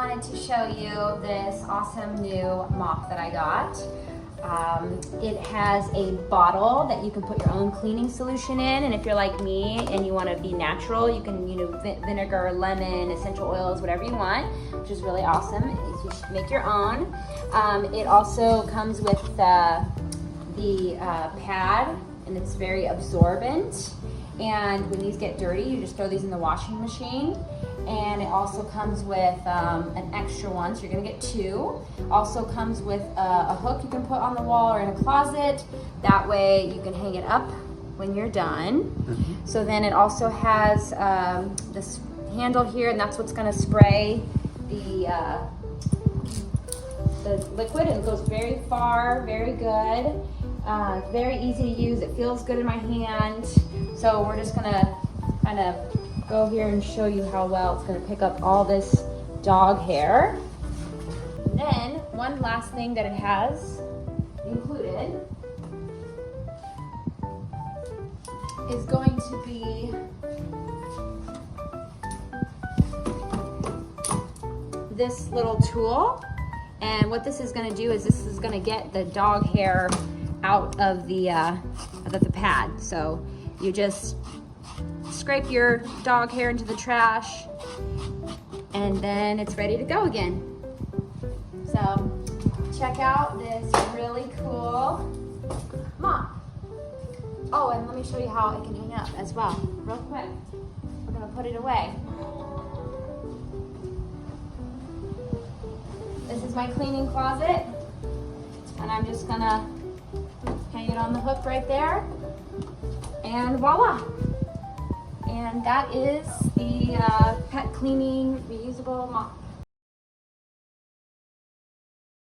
wanted to show you this awesome new mop that I got. It has a bottle that you can put your own cleaning solution in, and if you're like me and you want to be natural, you can, vinegar, lemon, essential oils, whatever you want, which is really awesome. You should make your own. It also comes with the pad, and it's very absorbent. And when these get dirty, you just throw these in the washing machine. And it also comes with an extra one, so you're gonna get two. Also comes with a hook you can put on the wall or in a closet. That way you can hang it up when you're done. Mm-hmm. So then it also has this handle here, and that's what's gonna spray the liquid, and it goes very far, very good. Very easy to use, it feels good in my hand. So we're just gonna kind of go here and show you how well it's going to pick up all this dog hair. And then one last thing that it has included is going to be this little tool. And what this is going to do is this is going to get the dog hair out of the pad. So you just scrape your dog hair into the trash, and then it's ready to go again. So check out this really cool mop. Oh, and let me show you how it can hang up as well, real quick. We're gonna put it away. This is my cleaning closet, and I'm just gonna hang it on the hook right there, and voila. And that is the pet cleaning reusable mop.